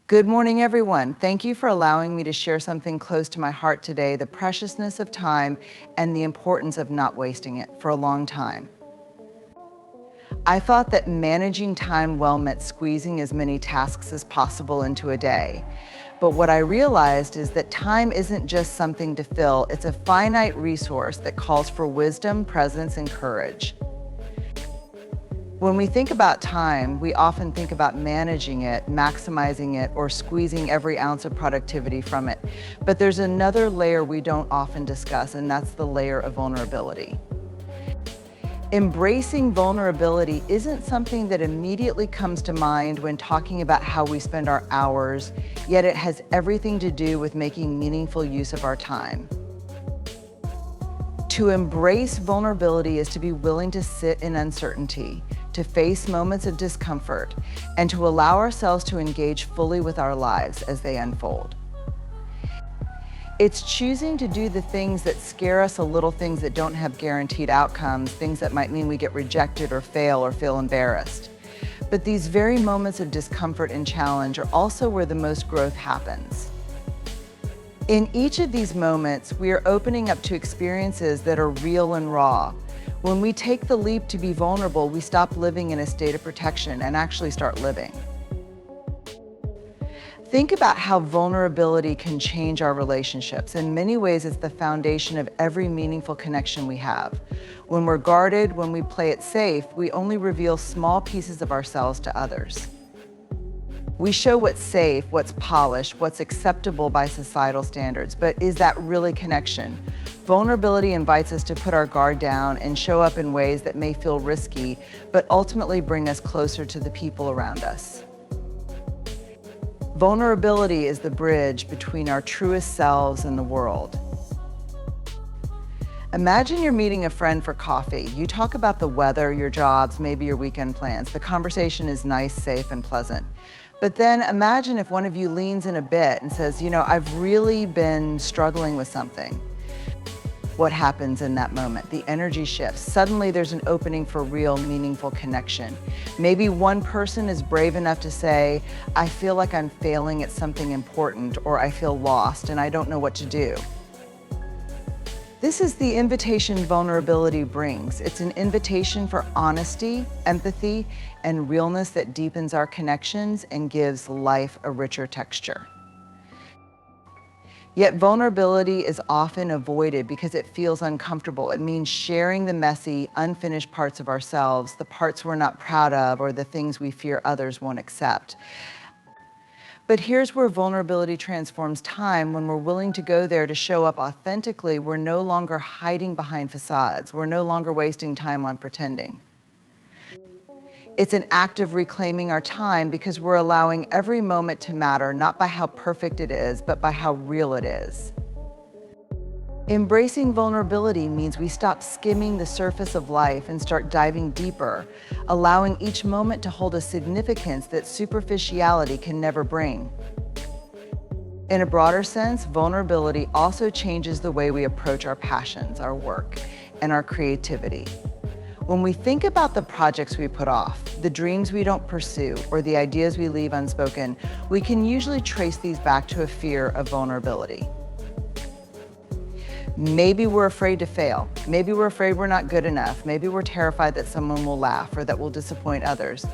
Good morning, everyone. Thank you for allowing me to share something close to my heart today, the preciousness of time and the importance of not wasting it for a long time. I thought that managing time well meant squeezing as many tasks as possible into a day. But what I realized is that time isn't just something to fill, it's a finite resource that calls for wisdom, presence, and courage. When we think about time, we often think about managing it, maximizing it, or squeezing every ounce of productivity from it. But there's another layer we don't often discuss, and that's the layer of vulnerability. Embracing vulnerability isn't something that immediately comes to mind when talking about how we spend our hours, yet it has everything to do with making meaningful use of our time. To embrace vulnerability is to be willing to sit in uncertainty, to face moments of discomfort, and to allow ourselves to engage fully with our lives as they unfold. It's choosing to do the things that scare us, the little things that don't have guaranteed outcomes, things that might mean we get rejected or fail or feel embarrassed. But these very moments of discomfort and challenge are also where the most growth happens. In each of these moments, we are opening up to experiences that are real and raw. When we take the leap to be vulnerable, we stop living in a state of protection and actually start living. Think about how vulnerability can change our relationships. In many ways, it's the foundation of every meaningful connection we have. When we're guarded, when we play it safe, we only reveal small pieces of ourselves to others. We show what's safe, what's polished, what's acceptable by societal standards, but is that really connection? Vulnerability invites us to put our guard down and show up in ways that may feel risky, but ultimately bring us closer to the people around us. Vulnerability is the bridge between our truest selves and the world. Imagine you're meeting a friend for coffee. You talk about the weather, your jobs, maybe your weekend plans. The conversation is nice, safe, and pleasant. But then imagine if one of you leans in a bit and says, I've really been struggling with something. What happens in that moment? The energy shifts. Suddenly there's an opening for real, meaningful connection. Maybe one person is brave enough to say, I feel like I'm failing at something important, or I feel lost and I don't know what to do. This is the invitation vulnerability brings. It's an invitation for honesty, empathy, and realness that deepens our connections and gives life a richer texture. Yet vulnerability is often avoided because it feels uncomfortable. It means sharing the messy, unfinished parts of ourselves, the parts we're not proud of, or the things we fear others won't accept. But here's where vulnerability transforms time. When we're willing to go there to show up authentically, we're no longer hiding behind facades. We're no longer wasting time on pretending. It's an act of reclaiming our time because we're allowing every moment to matter, not by how perfect it is, but by how real it is. Embracing vulnerability means we stop skimming the surface of life and start diving deeper, allowing each moment to hold a significance that superficiality can never bring. In a broader sense, vulnerability also changes the way we approach our passions, our work, and our creativity. When we think about the projects we put off, the dreams we don't pursue, or the ideas we leave unspoken, we can usually trace these back to a fear of vulnerability. Maybe we're afraid to fail. Maybe we're afraid we're not good enough. Maybe we're terrified that someone will laugh or that we'll disappoint others.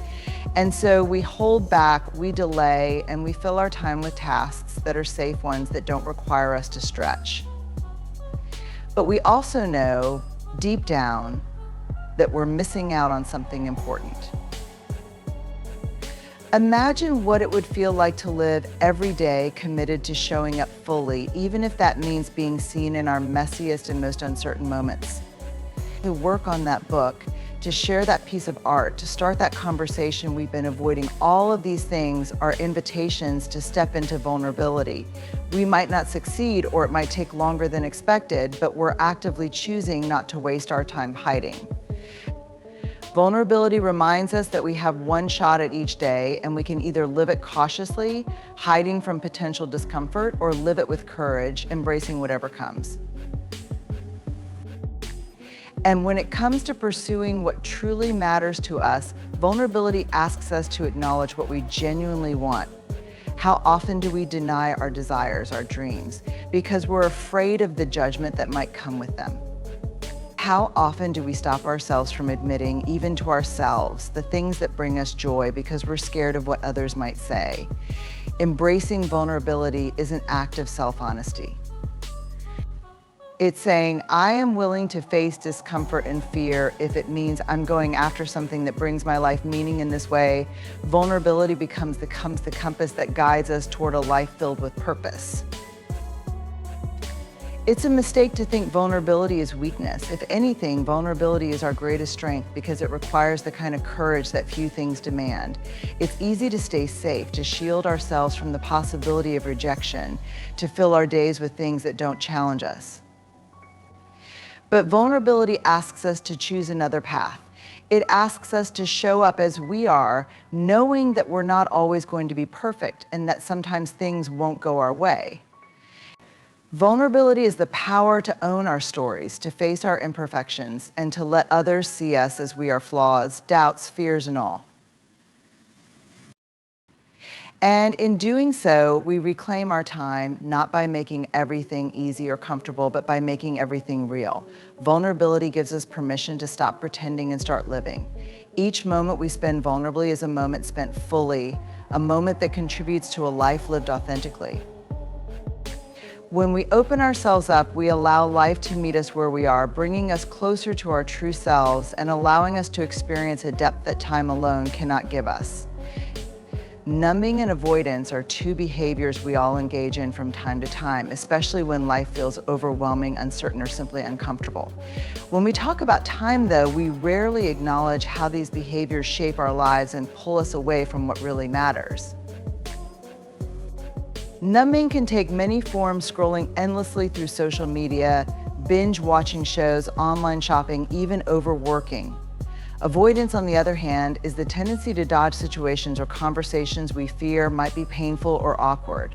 And so we hold back, we delay, and we fill our time with tasks that are safe ones that don't require us to stretch. But we also know, deep down, that we're missing out on something important. Imagine what it would feel like to live every day committed to showing up fully, even if that means being seen in our messiest and most uncertain moments. To work on that book, to share that piece of art, to start that conversation we've been avoiding, all of these things are invitations to step into vulnerability. We might not succeed, or it might take longer than expected, but we're actively choosing not to waste our time hiding. Vulnerability reminds us that we have one shot at each day, and we can either live it cautiously, hiding from potential discomfort, or live it with courage, embracing whatever comes. And when it comes to pursuing what truly matters to us, vulnerability asks us to acknowledge what we genuinely want. How often do we deny our desires, our dreams, because we're afraid of the judgment that might come with them? How often do we stop ourselves from admitting, even to ourselves, the things that bring us joy because we're scared of what others might say? Embracing vulnerability is an act of self-honesty. It's saying, I am willing to face discomfort and fear if it means I'm going after something that brings my life meaning in this way. Vulnerability becomes the compass that guides us toward a life filled with purpose. It's a mistake to think vulnerability is weakness. If anything, vulnerability is our greatest strength because it requires the kind of courage that few things demand. It's easy to stay safe, to shield ourselves from the possibility of rejection, to fill our days with things that don't challenge us. But vulnerability asks us to choose another path. It asks us to show up as we are, knowing that we're not always going to be perfect and that sometimes things won't go our way. Vulnerability is the power to own our stories, to face our imperfections, and to let others see us as we are flaws, doubts, fears, and all. And in doing so, we reclaim our time, not by making everything easy or comfortable, but by making everything real. Vulnerability gives us permission to stop pretending and start living. Each moment we spend vulnerably is a moment spent fully, a moment that contributes to a life lived authentically. When we open ourselves up, we allow life to meet us where we are, bringing us closer to our true selves and allowing us to experience a depth that time alone cannot give us. Numbing and avoidance are two behaviors we all engage in from time to time, especially when life feels overwhelming, uncertain, or simply uncomfortable. When we talk about time, though, we rarely acknowledge how these behaviors shape our lives and pull us away from what really matters. Numbing can take many forms, scrolling endlessly through social media, binge watching shows, online shopping, even overworking. Avoidance, on the other hand, is the tendency to dodge situations or conversations we fear might be painful or awkward.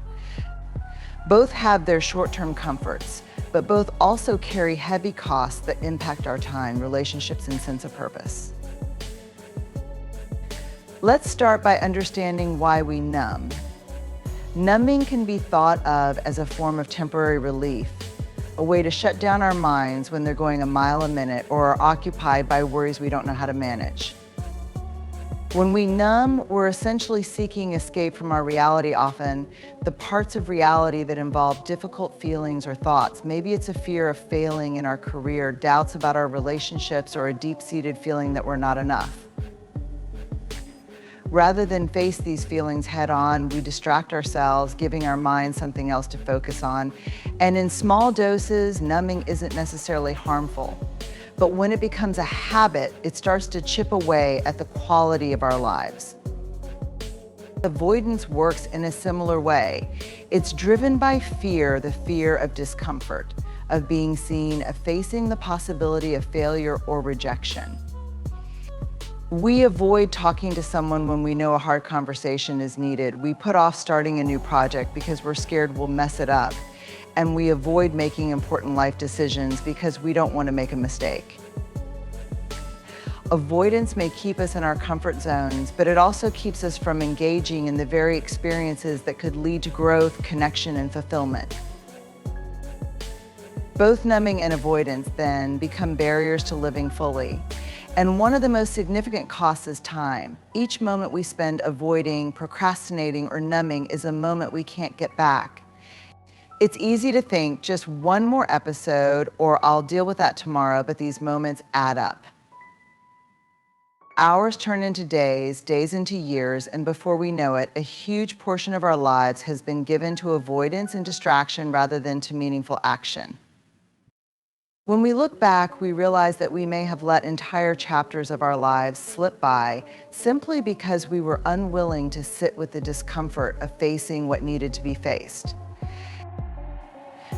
Both have their short-term comforts, but both also carry heavy costs that impact our time, relationships, and sense of purpose. Let's start by understanding why we numb. Numbing can be thought of as a form of temporary relief, a way to shut down our minds when they're going a mile a minute or are occupied by worries we don't know how to manage. When we numb, we're essentially seeking escape from our reality often, the parts of reality that involve difficult feelings or thoughts. Maybe it's a fear of failing in our career, doubts about our relationships, or a deep-seated feeling that we're not enough. Rather than face these feelings head on, we distract ourselves, giving our minds something else to focus on. And in small doses, numbing isn't necessarily harmful. But when it becomes a habit, it starts to chip away at the quality of our lives. Avoidance works in a similar way. It's driven by fear, the fear of discomfort, of being seen, of facing the possibility of failure or rejection. We avoid talking to someone when we know a hard conversation is needed. We put off starting a new project because we're scared we'll mess it up. And we avoid making important life decisions because we don't want to make a mistake. Avoidance may keep us in our comfort zones, but it also keeps us from engaging in the very experiences that could lead to growth, connection, and fulfillment. Both numbing and avoidance, then, become barriers to living fully. And one of the most significant costs is time. Each moment we spend avoiding, procrastinating, or numbing is a moment we can't get back. It's easy to think just one more episode or I'll deal with that tomorrow, but these moments add up. Hours turn into days, days into years, and before we know it, a huge portion of our lives has been given to avoidance and distraction rather than to meaningful action. When we look back, we realize that we may have let entire chapters of our lives slip by simply because we were unwilling to sit with the discomfort of facing what needed to be faced.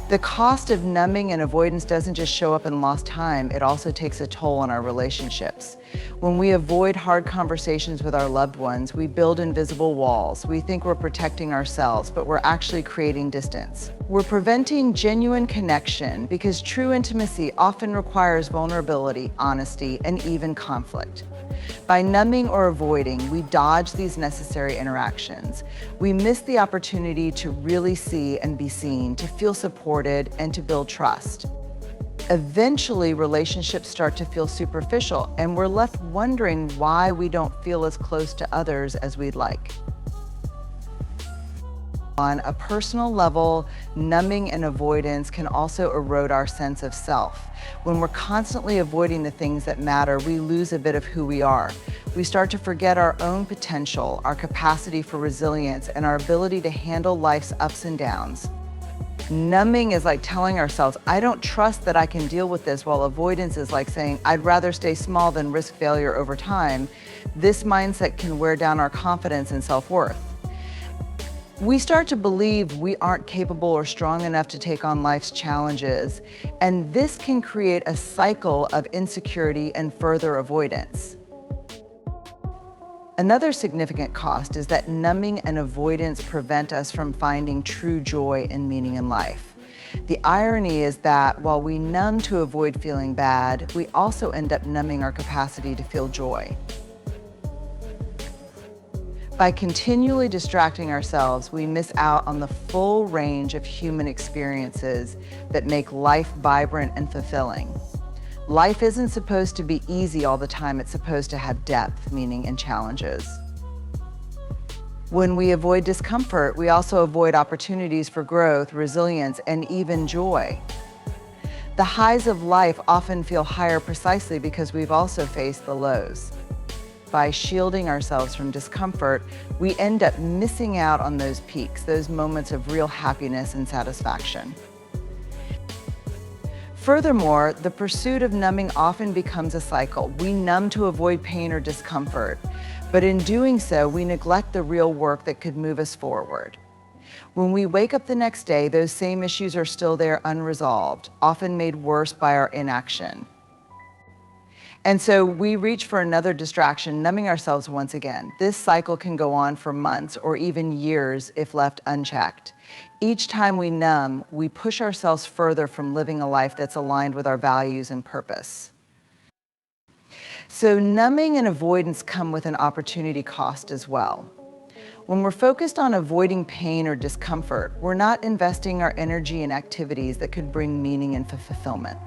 The cost of numbing and avoidance doesn't just show up in lost time, it also takes a toll on our relationships. When we avoid hard conversations with our loved ones, we build invisible walls. We think we're protecting ourselves, but we're actually creating distance. We're preventing genuine connection because true intimacy often requires vulnerability, honesty, and even conflict. By numbing or avoiding, we dodge these necessary interactions. We miss the opportunity to really see and be seen, to feel supported, and to build trust. Eventually, relationships start to feel superficial, and we're left wondering why we don't feel as close to others as we'd like. On a personal level, numbing and avoidance can also erode our sense of self. When we're constantly avoiding the things that matter, we lose a bit of who we are. We start to forget our own potential, our capacity for resilience, and our ability to handle life's ups and downs. Numbing is like telling ourselves, I don't trust that I can deal with this, while avoidance is like saying, I'd rather stay small than risk failure over time. This mindset can wear down our confidence and self-worth. We start to believe we aren't capable or strong enough to take on life's challenges, and this can create a cycle of insecurity and further avoidance. Another significant cost is that numbing and avoidance prevent us from finding true joy and meaning in life. The irony is that while we numb to avoid feeling bad, we also end up numbing our capacity to feel joy. By continually distracting ourselves, we miss out on the full range of human experiences that make life vibrant and fulfilling. Life isn't supposed to be easy all the time. It's supposed to have depth, meaning, and challenges. When we avoid discomfort, we also avoid opportunities for growth, resilience, and even joy. The highs of life often feel higher precisely because we've also faced the lows. By shielding ourselves from discomfort, we end up missing out on those peaks, those moments of real happiness and satisfaction. Furthermore, the pursuit of numbing often becomes a cycle. We numb to avoid pain or discomfort, but in doing so, we neglect the real work that could move us forward. When we wake up the next day, those same issues are still there unresolved, often made worse by our inaction. And so we reach for another distraction, numbing ourselves once again. This cycle can go on for months or even years if left unchecked. Each time we numb, we push ourselves further from living a life that's aligned with our values and purpose. So numbing and avoidance come with an opportunity cost as well. When we're focused on avoiding pain or discomfort, we're not investing our energy in activities that could bring meaning and fulfillment.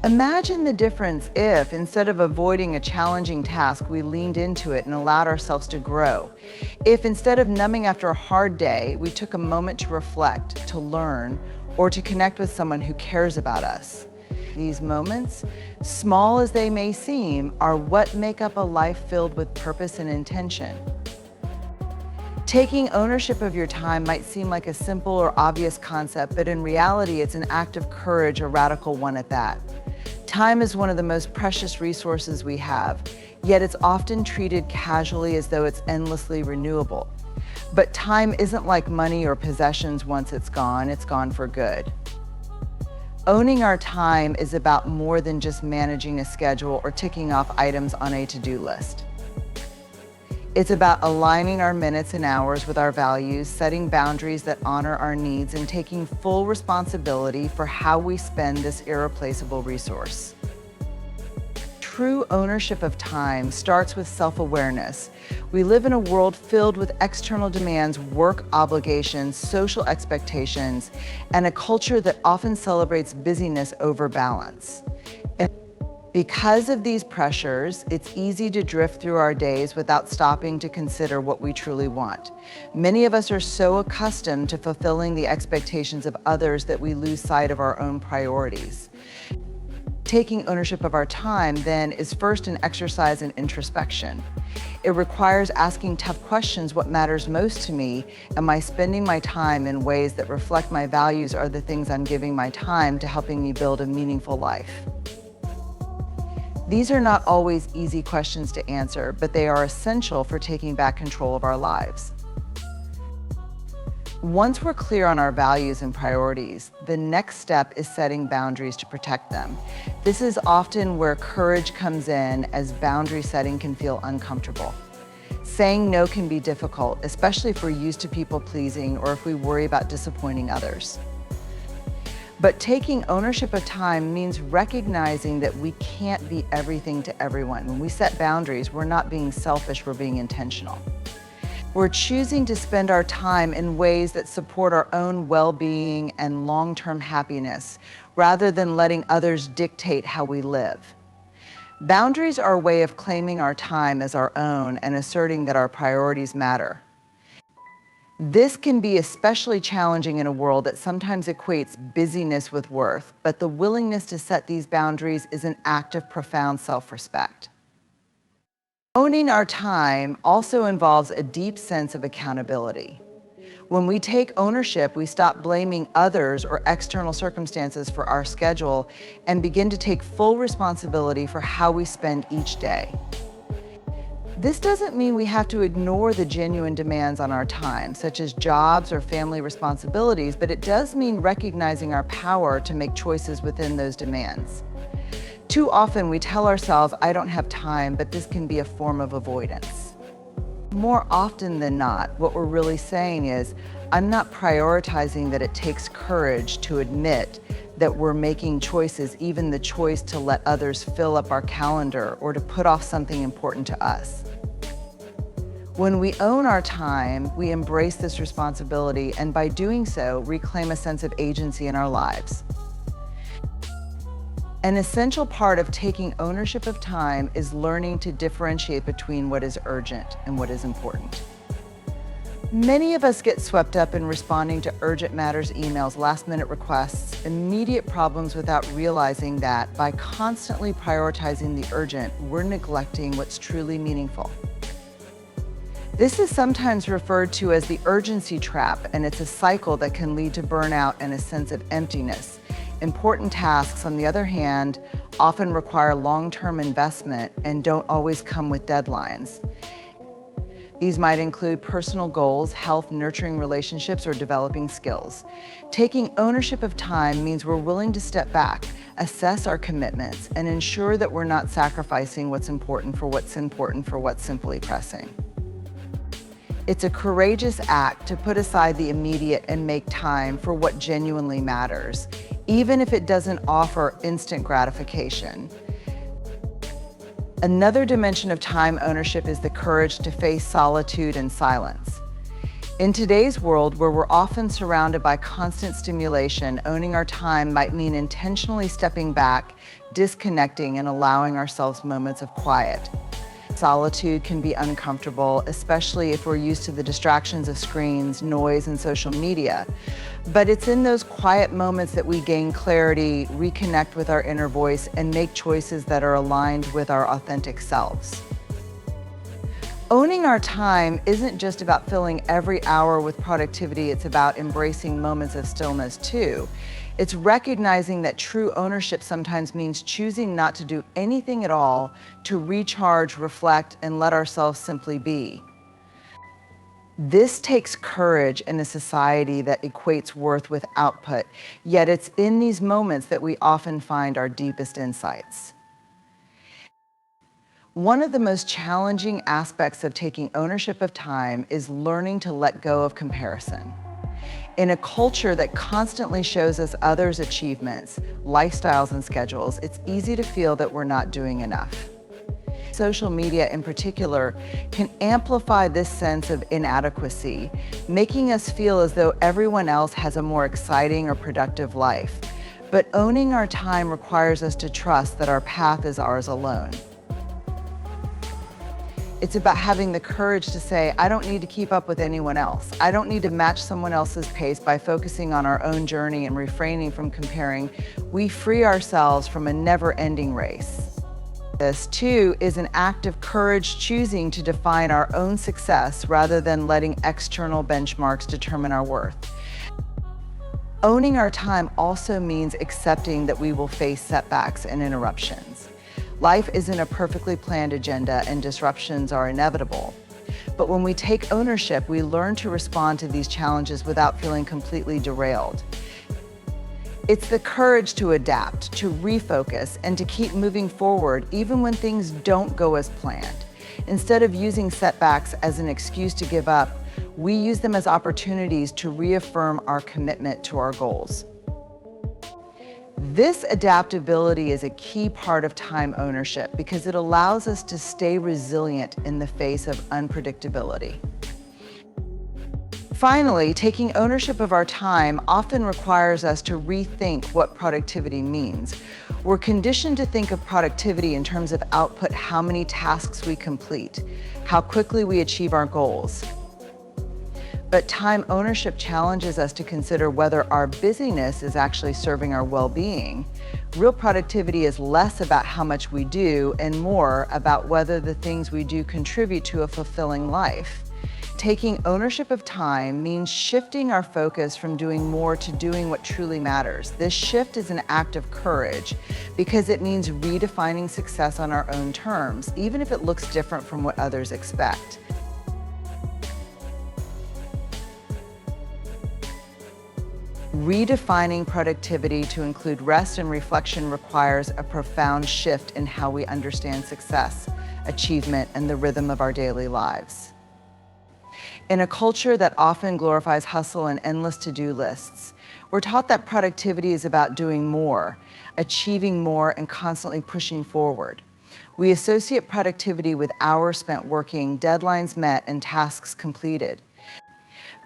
Imagine the difference if, instead of avoiding a challenging task, we leaned into it and allowed ourselves to grow. If instead of numbing after a hard day, we took a moment to reflect, to learn, or to connect with someone who cares about us. These moments, small as they may seem, are what make up a life filled with purpose and intention. Taking ownership of your time might seem like a simple or obvious concept, but in reality, it's an act of courage, a radical one at that. Time is one of the most precious resources we have, yet it's often treated casually as though it's endlessly renewable. But time isn't like money or possessions. Once it's gone for good. Owning our time is about more than just managing a schedule or ticking off items on a to-do list. It's about aligning our minutes and hours with our values, setting boundaries that honor our needs, and taking full responsibility for how we spend this irreplaceable resource. True ownership of time starts with self-awareness. We live in a world filled with external demands, work obligations, social expectations, and a culture that often celebrates busyness over balance. Because of these pressures, it's easy to drift through our days without stopping to consider what we truly want. Many of us are so accustomed to fulfilling the expectations of others that we lose sight of our own priorities. Taking ownership of our time, then, is first an exercise in introspection. It requires asking tough questions. What matters most to me? Am I spending my time in ways that reflect my values? Are the things I'm giving my time to helping me build a meaningful life? These are not always easy questions to answer, but they are essential for taking back control of our lives. Once we're clear on our values and priorities, the next step is setting boundaries to protect them. This is often where courage comes in, as boundary setting can feel uncomfortable. Saying no can be difficult, especially if we're used to people pleasing or if we worry about disappointing others. But taking ownership of time means recognizing that we can't be everything to everyone. When we set boundaries, we're not being selfish, we're being intentional. We're choosing to spend our time in ways that support our own well-being and long-term happiness, rather than letting others dictate how we live. Boundaries are a way of claiming our time as our own and asserting that our priorities matter. This can be especially challenging in a world that sometimes equates busyness with worth, but the willingness to set these boundaries is an act of profound self-respect. Owning our time also involves a deep sense of accountability. When we take ownership, we stop blaming others or external circumstances for our schedule and begin to take full responsibility for how we spend each day. This doesn't mean we have to ignore the genuine demands on our time, such as jobs or family responsibilities, but it does mean recognizing our power to make choices within those demands. Too often we tell ourselves, I don't have time, but this can be a form of avoidance. More often than not, what we're really saying is, I'm not prioritizing that it takes courage to admit that we're making choices, even the choice to let others fill up our calendar or to put off something important to us. When we own our time, we embrace this responsibility, and by doing so, reclaim a sense of agency in our lives. An essential part of taking ownership of time is learning to differentiate between what is urgent and what is important. Many of us get swept up in responding to urgent matters, emails, last-minute requests, immediate problems without realizing that by constantly prioritizing the urgent, we're neglecting what's truly meaningful. This is sometimes referred to as the urgency trap, and it's a cycle that can lead to burnout and a sense of emptiness. Important tasks, on the other hand, often require long-term investment and don't always come with deadlines. These might include personal goals, health, nurturing relationships, or developing skills. Taking ownership of time means we're willing to step back, assess our commitments, and ensure that we're not sacrificing what's important for what's simply pressing. It's a courageous act to put aside the immediate and make time for what genuinely matters, even if it doesn't offer instant gratification. Another dimension of time ownership is the courage to face solitude and silence. In today's world, where we're often surrounded by constant stimulation, owning our time might mean intentionally stepping back, disconnecting, and allowing ourselves moments of quiet. Solitude can be uncomfortable, especially if we're used to the distractions of screens, noise, and social media. But it's in those quiet moments that we gain clarity, reconnect with our inner voice, and make choices that are aligned with our authentic selves. Owning our time isn't just about filling every hour with productivity, it's about embracing moments of stillness too. It's recognizing that true ownership sometimes means choosing not to do anything at all to recharge, reflect, and let ourselves simply be. This takes courage in a society that equates worth with output, yet it's in these moments that we often find our deepest insights. One of the most challenging aspects of taking ownership of time is learning to let go of comparison. In a culture that constantly shows us others' achievements, lifestyles, and schedules, it's easy to feel that we're not doing enough. Social media in particular can amplify this sense of inadequacy, making us feel as though everyone else has a more exciting or productive life. But owning our time requires us to trust that our path is ours alone. It's about having the courage to say, I don't need to keep up with anyone else. I don't need to match someone else's pace. By focusing on our own journey and refraining from comparing, we free ourselves from a never-ending race. This, too, is an act of courage, choosing to define our own success rather than letting external benchmarks determine our worth. Owning our time also means accepting that we will face setbacks and interruptions. Life isn't a perfectly planned agenda, and disruptions are inevitable. But when we take ownership, we learn to respond to these challenges without feeling completely derailed. It's the courage to adapt, to refocus, and to keep moving forward even when things don't go as planned. Instead of using setbacks as an excuse to give up, we use them as opportunities to reaffirm our commitment to our goals. This adaptability is a key part of time ownership because it allows us to stay resilient in the face of unpredictability. Finally, taking ownership of our time often requires us to rethink what productivity means. We're conditioned to think of productivity in terms of output, how many tasks we complete, how quickly we achieve our goals. But time ownership challenges us to consider whether our busyness is actually serving our well-being. Real productivity is less about how much we do and more about whether the things we do contribute to a fulfilling life. Taking ownership of time means shifting our focus from doing more to doing what truly matters. This shift is an act of courage because it means redefining success on our own terms, even if it looks different from what others expect. Redefining productivity to include rest and reflection requires a profound shift in how we understand success, achievement, and the rhythm of our daily lives. In a culture that often glorifies hustle and endless to-do lists, we're taught that productivity is about doing more, achieving more, and constantly pushing forward. We associate productivity with hours spent working, deadlines met, and tasks completed.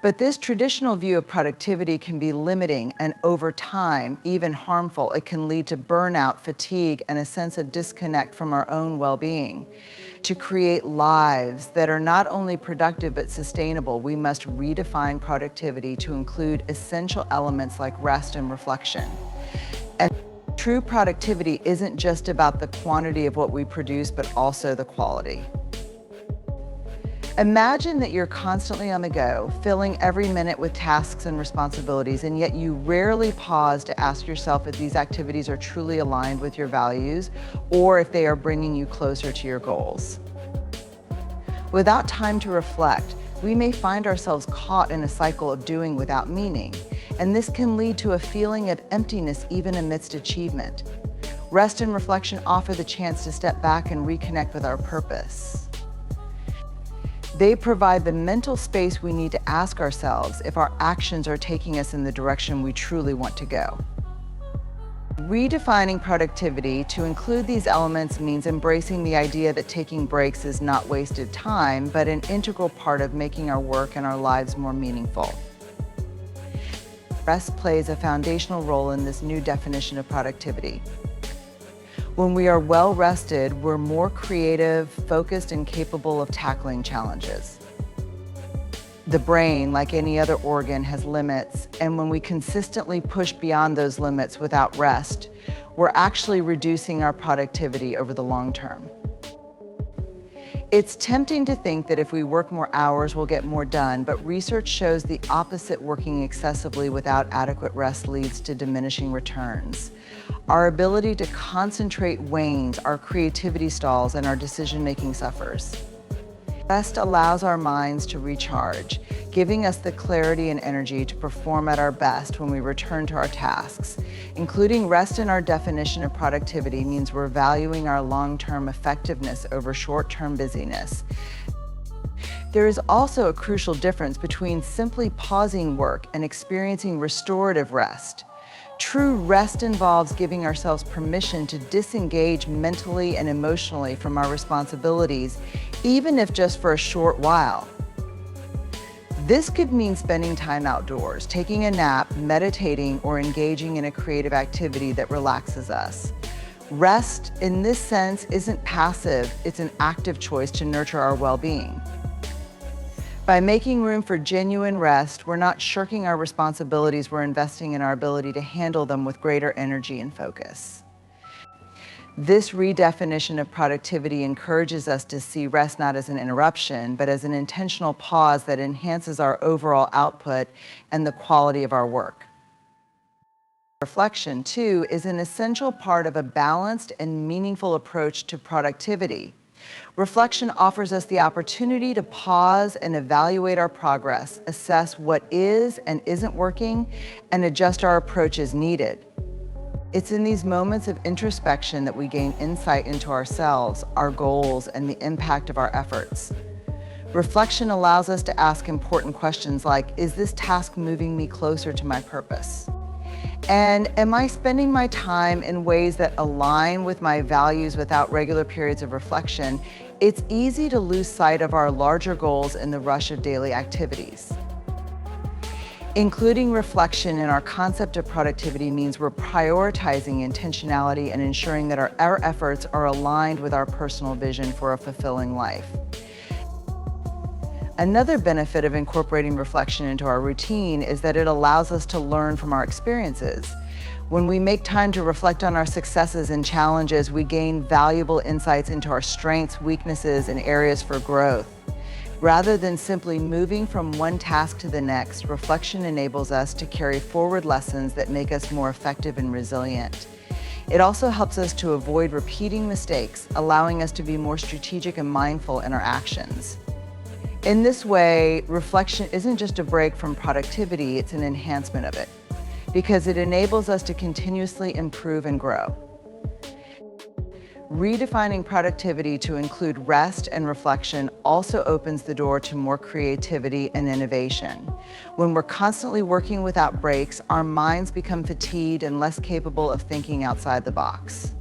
But this traditional view of productivity can be limiting and, over time, even harmful. It can lead to burnout, fatigue, and a sense of disconnect from our own well-being. To create lives that are not only productive but sustainable, we must redefine productivity to include essential elements like rest and reflection. And true productivity isn't just about the quantity of what we produce, but also the quality. Imagine that you're constantly on the go, filling every minute with tasks and responsibilities, and yet you rarely pause to ask yourself if these activities are truly aligned with your values or if they are bringing you closer to your goals. Without time to reflect, we may find ourselves caught in a cycle of doing without meaning, and this can lead to a feeling of emptiness even amidst achievement. Rest and reflection offer the chance to step back and reconnect with our purpose. They provide the mental space we need to ask ourselves if our actions are taking us in the direction we truly want to go. Redefining productivity to include these elements means embracing the idea that taking breaks is not wasted time, but an integral part of making our work and our lives more meaningful. Rest plays a foundational role in this new definition of productivity. When we are well rested, we're more creative, focused, and capable of tackling challenges. The brain, like any other organ, has limits, and when we consistently push beyond those limits without rest, we're actually reducing our productivity over the long term. It's tempting to think that if we work more hours, we'll get more done, but research shows the opposite. Working excessively without adequate rest leads to diminishing returns. Our ability to concentrate wanes, our creativity stalls, and our decision-making suffers. Rest allows our minds to recharge, giving us the clarity and energy to perform at our best when we return to our tasks. Including rest in our definition of productivity means we're valuing our long-term effectiveness over short-term busyness. There is also a crucial difference between simply pausing work and experiencing restorative rest. True rest involves giving ourselves permission to disengage mentally and emotionally from our responsibilities, even if just for a short while. This could mean spending time outdoors, taking a nap, meditating, or engaging in a creative activity that relaxes us. Rest, in this sense, isn't passive, it's an active choice to nurture our well-being. By making room for genuine rest, we're not shirking our responsibilities, we're investing in our ability to handle them with greater energy and focus. This redefinition of productivity encourages us to see rest not as an interruption, but as an intentional pause that enhances our overall output and the quality of our work. Reflection, too, is an essential part of a balanced and meaningful approach to productivity. Reflection offers us the opportunity to pause and evaluate our progress, assess what is and isn't working, and adjust our approach as needed. It's in these moments of introspection that we gain insight into ourselves, our goals, and the impact of our efforts. Reflection allows us to ask important questions like, is this task moving me closer to my purpose? And am I spending my time in ways that align with my values without regular periods of reflection? It's easy to lose sight of our larger goals in the rush of daily activities. Including reflection in our concept of productivity means we're prioritizing intentionality and ensuring that our efforts are aligned with our personal vision for a fulfilling life. Another benefit of incorporating reflection into our routine is that it allows us to learn from our experiences. When we make time to reflect on our successes and challenges, we gain valuable insights into our strengths, weaknesses, and areas for growth. Rather than simply moving from one task to the next, reflection enables us to carry forward lessons that make us more effective and resilient. It also helps us to avoid repeating mistakes, allowing us to be more strategic and mindful in our actions. In this way, reflection isn't just a break from productivity, it's an enhancement of it, because it enables us to continuously improve and grow. Redefining productivity to include rest and reflection also opens the door to more creativity and innovation. When we're constantly working without breaks, our minds become fatigued and less capable of thinking outside the box.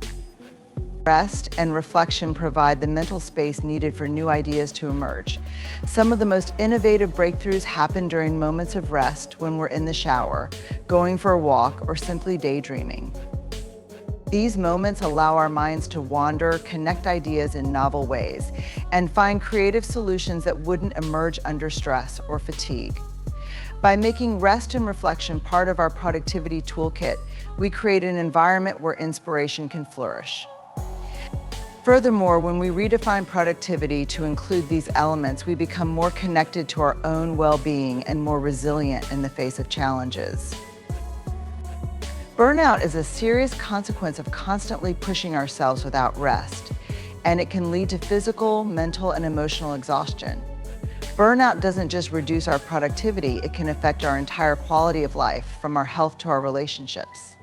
Rest and reflection provide the mental space needed for new ideas to emerge. Some of the most innovative breakthroughs happen during moments of rest when we're in the shower, going for a walk, or simply daydreaming. These moments allow our minds to wander, connect ideas in novel ways, and find creative solutions that wouldn't emerge under stress or fatigue. By making rest and reflection part of our productivity toolkit, we create an environment where inspiration can flourish. Furthermore, when we redefine productivity to include these elements, we become more connected to our own well-being and more resilient in the face of challenges. Burnout is a serious consequence of constantly pushing ourselves without rest, and it can lead to physical, mental, and emotional exhaustion. Burnout doesn't just reduce our productivity, it can affect our entire quality of life, from our health to our relationships.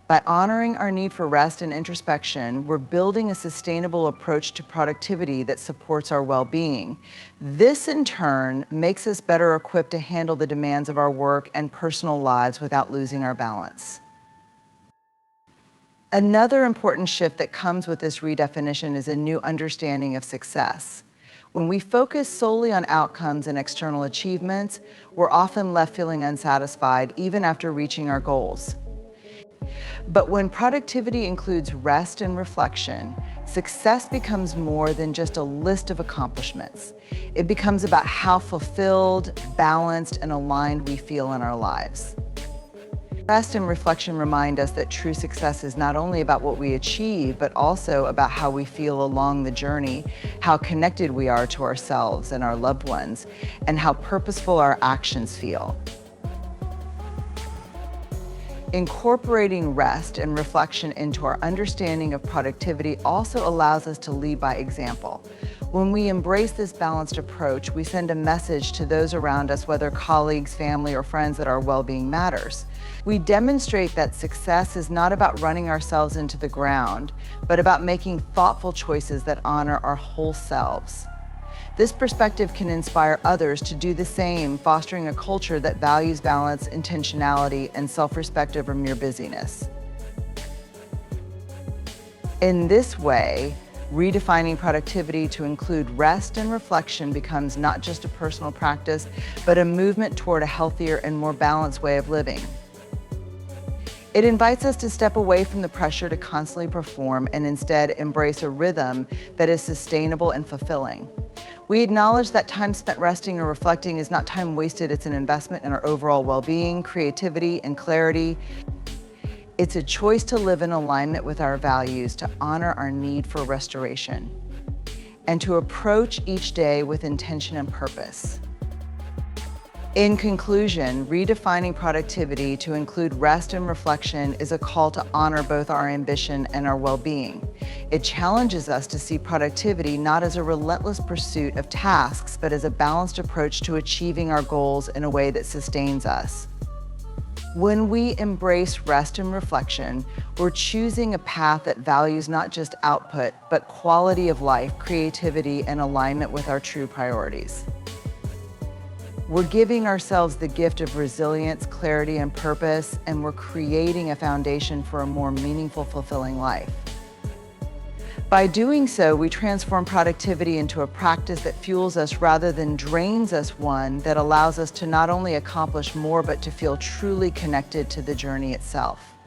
By honoring our need for rest and introspection, we're building a sustainable approach to productivity that supports our well-being. This, in turn, makes us better equipped to handle the demands of our work and personal lives without losing our balance. Another important shift that comes with this redefinition is a new understanding of success. When we focus solely on outcomes and external achievements, we're often left feeling unsatisfied even after reaching our goals. But when productivity includes rest and reflection, success becomes more than just a list of accomplishments. It becomes about how fulfilled, balanced, and aligned we feel in our lives. Rest and reflection remind us that true success is not only about what we achieve, but also about how we feel along the journey, how connected we are to ourselves and our loved ones, and how purposeful our actions feel. Incorporating rest and reflection into our understanding of productivity also allows us to lead by example. When we embrace this balanced approach, we send a message to those around us, whether colleagues, family, or friends, that our well-being matters. We demonstrate that success is not about running ourselves into the ground, but about making thoughtful choices that honor our whole selves. This perspective can inspire others to do the same, fostering a culture that values balance, intentionality, and self-respect over mere busyness. In this way, redefining productivity to include rest and reflection becomes not just a personal practice, but a movement toward a healthier and more balanced way of living. It invites us to step away from the pressure to constantly perform and instead embrace a rhythm that is sustainable and fulfilling. We acknowledge that time spent resting or reflecting is not time wasted, it's an investment in our overall well-being, creativity, and clarity. It's a choice to live in alignment with our values, to honor our need for restoration, and to approach each day with intention and purpose. In conclusion, redefining productivity to include rest and reflection is a call to honor both our ambition and our well-being. It challenges us to see productivity not as a relentless pursuit of tasks, but as a balanced approach to achieving our goals in a way that sustains us. When we embrace rest and reflection, we're choosing a path that values not just output, but quality of life, creativity, and alignment with our true priorities. We're giving ourselves the gift of resilience, clarity, and purpose, and we're creating a foundation for a more meaningful, fulfilling life. By doing so, we transform productivity into a practice that fuels us rather than drains us, one that allows us to not only accomplish more, but to feel truly connected to the journey itself.